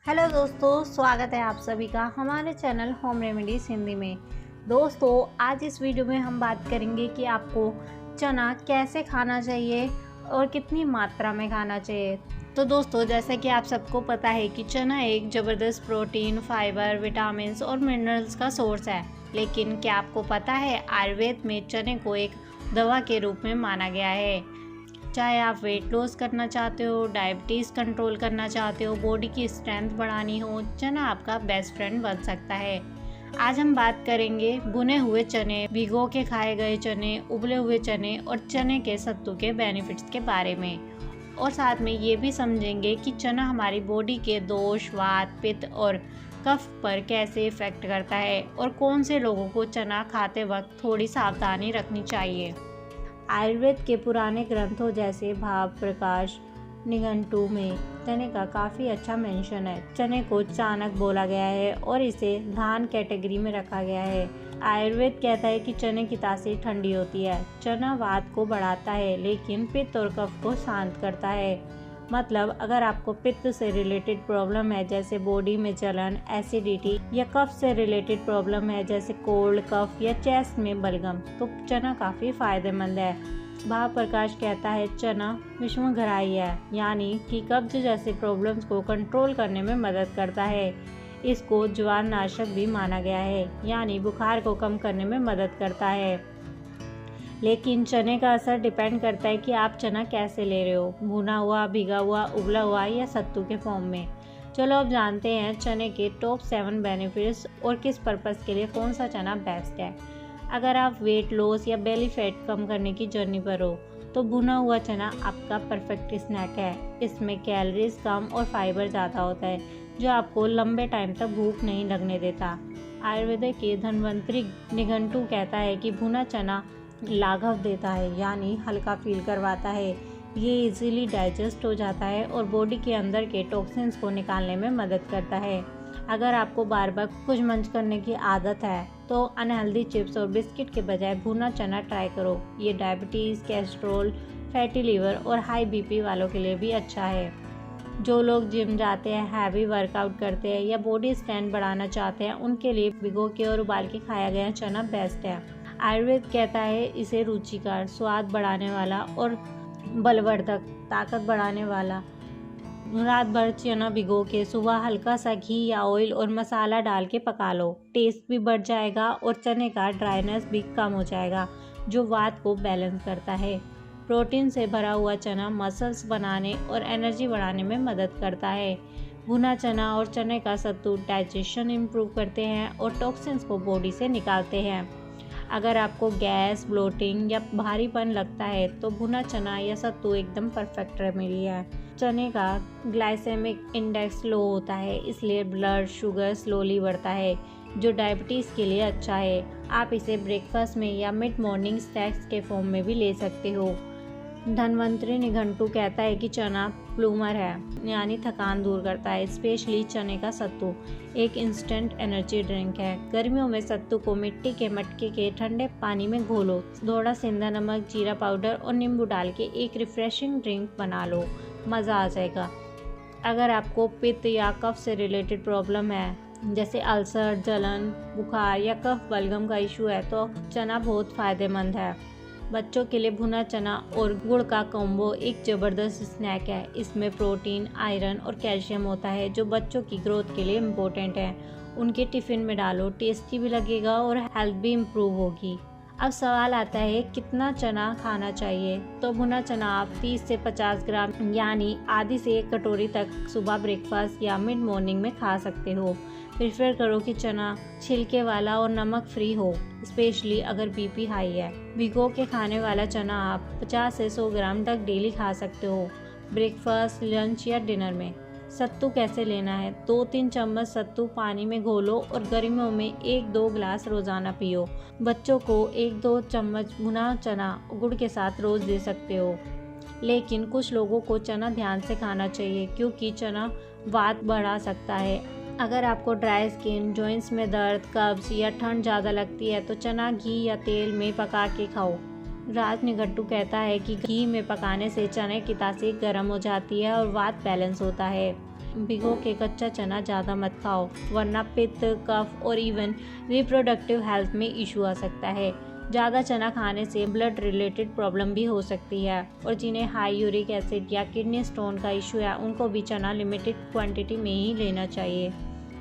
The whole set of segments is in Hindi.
हेलो दोस्तों, स्वागत है आप सभी का हमारे चैनल होम रेमेडीज हिंदी में। दोस्तों, आज इस वीडियो में हम बात करेंगे कि आपको चना कैसे खाना चाहिए और कितनी मात्रा में खाना चाहिए। तो दोस्तों, जैसे कि आप सबको पता है कि चना एक ज़बरदस्त प्रोटीन, फाइबर, विटामिन्स और मिनरल्स का सोर्स है। लेकिन क्या आपको पता है, आयुर्वेद में चने को एक दवा के रूप में माना गया है। चाहे आप वेट लॉस करना चाहते हो, डायबिटीज़ कंट्रोल करना चाहते हो, बॉडी की स्ट्रेंथ बढ़ानी हो, चना आपका बेस्ट फ्रेंड बन सकता है। आज हम बात करेंगे भुने हुए चने, भिगो के खाए गए चने, उबले हुए चने और चने के सत्तू के बेनिफिट्स के बारे में। और साथ में ये भी समझेंगे कि चना हमारी बॉडी के दोष, वात, पित्त और कफ पर कैसे इफेक्ट करता है और कौन से लोगों को चना खाते वक्त थोड़ी सावधानी रखनी चाहिए। आयुर्वेद के पुराने ग्रंथों जैसे भाव प्रकाश निघंटु में चने का काफ़ी अच्छा मेंशन है। चने को चाणक बोला गया है और इसे धान कैटेगरी में रखा गया है। आयुर्वेद कहता है कि चने की तासीर ठंडी होती है। चना वात को बढ़ाता है लेकिन पित्त और कफ को शांत करता है। मतलब अगर आपको पित्त से रिलेटेड प्रॉब्लम है जैसे बॉडी में जलन, एसिडिटी या कफ से रिलेटेड प्रॉब्लम है जैसे कोल्ड, कफ या चेस्ट में बलगम, तो चना काफ़ी फायदेमंद है। भाव प्रकाश कहता है चना विषमग्राही है, यानी कि कब्ज जैसे प्रॉब्लम्स को कंट्रोल करने में मदद करता है। इसको ज्वार नाशक भी माना गया है, यानी बुखार को कम करने में मदद करता है। लेकिन चने का असर डिपेंड करता है कि आप चना कैसे ले रहे हो, भुना हुआ, भिगा हुआ, उबला हुआ या सत्तू के फॉर्म में। चलो अब जानते हैं चने के टॉप 7 बेनिफिट्स और किस पर्पस के लिए कौन सा चना बेस्ट है। अगर आप वेट लॉस या बेली फैट कम करने की जर्नी पर हो तो भुना हुआ चना आपका परफेक्ट स्नैक है। इसमें कैलोरीज कम और फाइबर ज़्यादा होता है जो आपको लंबे टाइम तक भूख नहीं लगने देता। आयुर्वेद के धन्वंतरी निघंटु कहता है कि भुना चना लाघव देता है, यानी हल्का फील करवाता है। ये इजीली डाइजेस्ट हो जाता है और बॉडी के अंदर के टॉक्सिन्स को निकालने में मदद करता है। अगर आपको बार बार कुछ मंच करने की आदत है तो अनहेल्दी चिप्स और बिस्किट के बजाय भुना चना ट्राई करो। ये डायबिटीज़, कैस्ट्रोल, फैटी लीवर और हाई बीपी वालों के लिए भी अच्छा है। जो लोग जिम जाते हैं, हैवी वर्कआउट करते हैं या बॉडी स्ट्रेंथ बढ़ाना चाहते हैं, उनके लिए भिगो के और उबाल के खाया गया चना बेस्ट है। आयुर्वेद कहता है इसे रुचिकर, स्वाद बढ़ाने वाला और बलवर्धक, ताकत बढ़ाने वाला। रात भर चना भिगो के सुबह हल्का सा घी या ऑयल और मसाला डाल के पका लो। टेस्ट भी बढ़ जाएगा और चने का ड्राइनेस भी कम हो जाएगा, जो वात को बैलेंस करता है। प्रोटीन से भरा हुआ चना मसल्स बनाने और एनर्जी बढ़ाने में मदद करता है। भुना चना और चने का सत्तू डाइजेशन इम्प्रूव करते हैं और टॉक्सिन्स को बॉडी से निकालते हैं। अगर आपको गैस, ब्लोटिंग या भारीपन लगता है तो भुना चना या सत्तू एकदम परफेक्ट रेमेडी है। चने का ग्लाइसेमिक इंडेक्स लो होता है, इसलिए ब्लड शुगर स्लोली बढ़ता है, जो डायबिटीज़ के लिए अच्छा है। आप इसे ब्रेकफास्ट में या मिड मॉर्निंग स्नैक्स के फॉर्म में भी ले सकते हो। धन्वंतरी निघंटु कहता है कि चना प्लूमर है, यानी थकान दूर करता है। स्पेशली चने का सत्तू एक इंस्टेंट एनर्जी ड्रिंक है। गर्मियों में सत्तू को मिट्टी के मटके के ठंडे पानी में घोलो, थोड़ा सेंधा नमक, जीरा पाउडर और नींबू डाल के एक रिफ्रेशिंग ड्रिंक बना लो, मज़ा आ जाएगा। अगर आपको पित्त या कफ से रिलेटेड प्रॉब्लम है जैसे अल्सर, जलन, बुखार या कफ बलगम का इशू है तो चना बहुत फ़ायदेमंद है। बच्चों के लिए भुना चना और गुड़ का कॉम्बो एक ज़बरदस्त स्नैक है। इसमें प्रोटीन, आयरन और कैल्शियम होता है जो बच्चों की ग्रोथ के लिए इम्पोर्टेंट है। उनके टिफ़िन में डालो, टेस्टी भी लगेगा और हेल्थ भी इम्प्रूव होगी। अब सवाल आता है कितना चना खाना चाहिए। तो भुना चना आप 30 से 50 ग्राम यानी आधी से 1 कटोरी तक सुबह ब्रेकफास्ट या मिड मॉर्निंग में खा सकते हो। प्रेफर करो कि चना छिलके वाला और नमक फ्री हो, स्पेशली अगर बीपी हाई है। भिगो के खाने वाला चना आप 50 से 100 ग्राम तक डेली खा सकते हो, ब्रेकफास्ट, लंच या डिनर में। सत्तू कैसे लेना है? 2-3 चम्मच सत्तू पानी में घोलो और गर्मियों में 1-2 गिलास रोज़ाना पियो। बच्चों को 1-2 चम्मच भुना चना गुड़ के साथ रोज़ दे सकते हो। लेकिन कुछ लोगों को चना ध्यान से खाना चाहिए क्योंकि चना वात बढ़ा सकता है। अगर आपको ड्राई स्किन, जॉइंट्स में दर्द, कब्ज या ठंड ज़्यादा लगती है तो चना घी या तेल में पका के खाओ। राज निघंटु कहता है कि घी में पकाने से चने की तासीर गर्म हो जाती है और वात बैलेंस होता है। भिगो के कच्चा चना ज़्यादा मत खाओ, वरना पित्त, कफ और इवन रिप्रोडक्टिव हेल्थ में इशू आ सकता है। ज़्यादा चना खाने से ब्लड रिलेटेड प्रॉब्लम भी हो सकती है, और जिन्हें हाई यूरिक एसिड या किडनी स्टोन का इशू है उनको भी चना लिमिटेड क्वांटिटी में ही लेना चाहिए।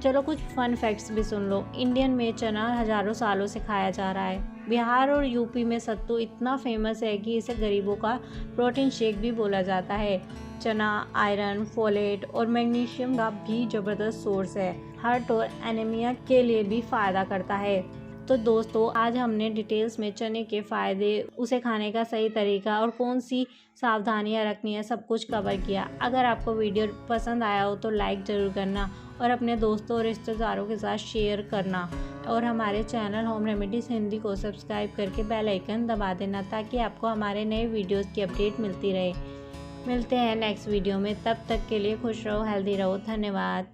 चलो कुछ फन फैक्ट्स भी सुन लो। इंडियन में चना हज़ारों सालों से खाया जा रहा है। बिहार और यूपी में सत्तू इतना फेमस है कि इसे गरीबों का प्रोटीन शेक भी बोला जाता है। चना आयरन, फोलेट और मैग्नीशियम का भी ज़बरदस्त सोर्स है। हार्ट और एनीमिया के लिए भी फ़ायदा करता है। तो दोस्तों, आज हमने डिटेल्स में चने के फ़ायदे, उसे खाने का सही तरीका और कौन सी सावधानियां रखनी है, सब कुछ कवर किया। अगर आपको वीडियो पसंद आया हो तो लाइक ज़रूर करना और अपने दोस्तों और रिश्तेदारों के साथ शेयर करना, और हमारे चैनल होम रेमेडीज़ हिंदी को सब्सक्राइब करके बेल आइकन दबा देना, ताकि आपको हमारे नए वीडियोज़ की अपडेट मिलती रहे। मिलते हैं नेक्स्ट वीडियो में, तब तक के लिए खुश रहो, हेल्दी रहो। धन्यवाद।